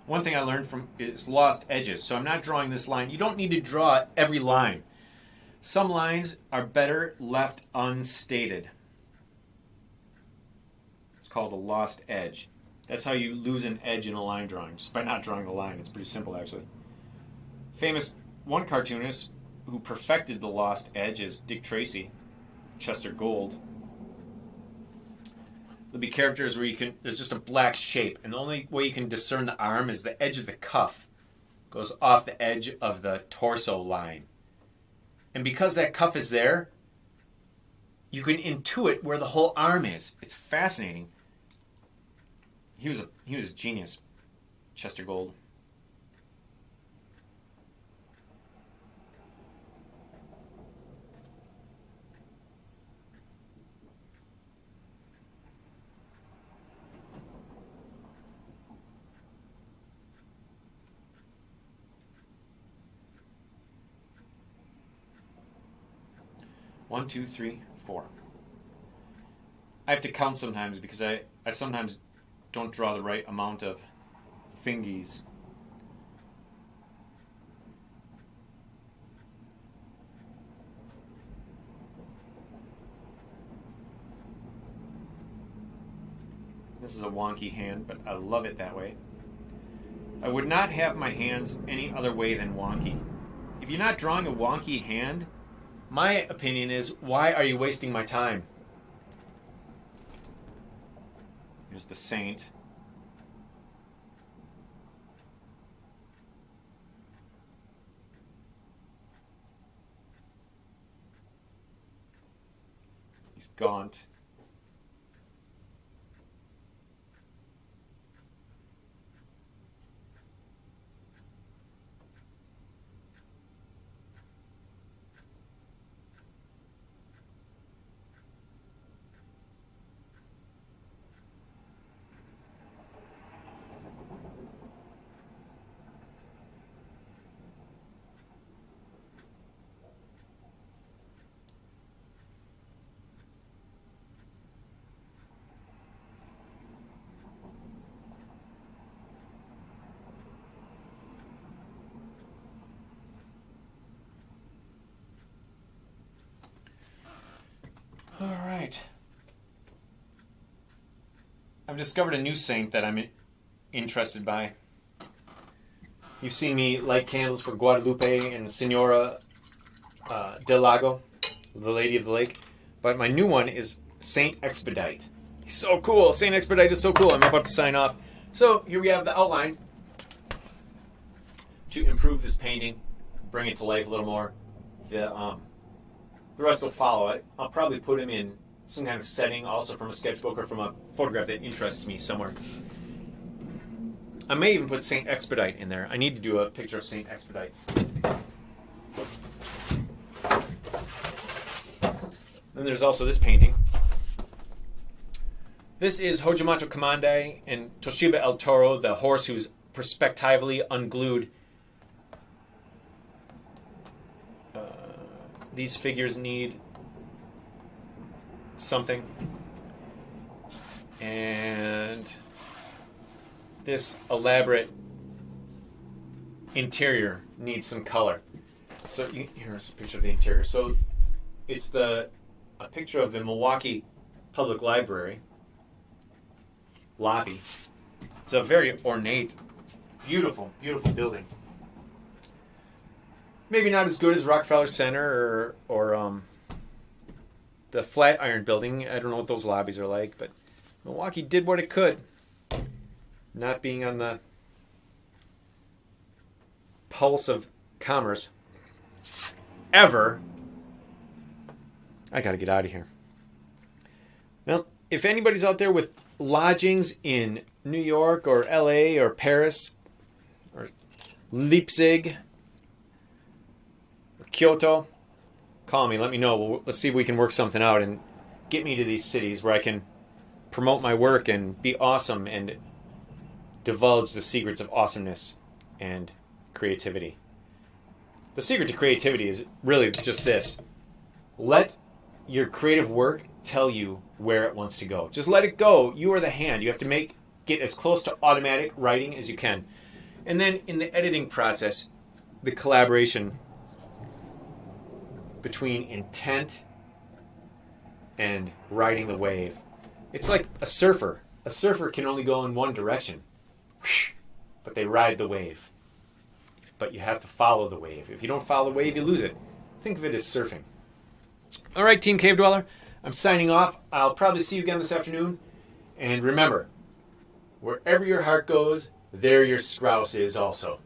One thing I learned from is lost edges. So I'm not drawing this line. You don't need to draw every line. Some lines are better left unstated. It's called a lost edge. That's how you lose an edge in a line drawing, just by not drawing the line. It's pretty simple, actually. Famous one cartoonist who perfected the lost edge is Dick Tracy, Chester Gould. There'll be characters where there's just a black shape, and the only way you can discern the arm is the edge of the cuff goes off the edge of the torso line. And because that cuff is there, you can intuit where the whole arm is. It's fascinating. He was a genius, Chester Gould. One, two, three, four. I have to count sometimes because I sometimes don't draw the right amount of fingies. This is a wonky hand, but I love it that way. I would not have my hands any other way than wonky. If you're not drawing a wonky hand, my opinion is, why are you wasting my time? Here's the saint. He's gaunt. I've discovered a new saint that I'm interested by. You've seen me light candles for Guadalupe and Senora del Lago, the Lady of the Lake. But my new one is Saint Expedite. He's so cool. Saint Expedite is so cool. I'm about to sign off. So here we have the outline to improve this painting, bring it to life a little more. The rest will follow it. I'll probably put him in some kind of setting, also from a sketchbook or from a photograph that interests me somewhere. I may even put Saint Expedite in there. I need to do a picture of Saint Expedite. Then there's also this painting. This is Hojimoto Kamande and Toshiba El Toro, the horse who's perspectively unglued. These figures need something. And this elaborate interior needs some color. So here's a picture of the interior. So it's a picture of the Milwaukee Public Library lobby. It's a very ornate, beautiful, beautiful building. Maybe not as good as Rockefeller Center or the Flatiron Building. I don't know what those lobbies are like, but Milwaukee did what it could. Not being on the pulse of commerce ever. I got to get out of here. Now, if anybody's out there with lodgings in New York or LA or Paris or Leipzig or Kyoto, call me. Let me know. Let's see if we can work something out and get me to these cities where I can promote my work and be awesome and divulge the secrets of awesomeness and creativity. The secret to creativity is really just this. Let your creative work tell you where it wants to go. Just let it go. You are the hand. You have to get as close to automatic writing as you can. And then in the editing process, the collaboration between intent and riding the wave. It's like a surfer. A surfer can only go in one direction. But they ride the wave. But you have to follow the wave. If you don't follow the wave, you lose it. Think of it as surfing. All right, Team Cave Dweller, I'm signing off. I'll probably see you again this afternoon. And remember, wherever your heart goes, there your Skrauss is also.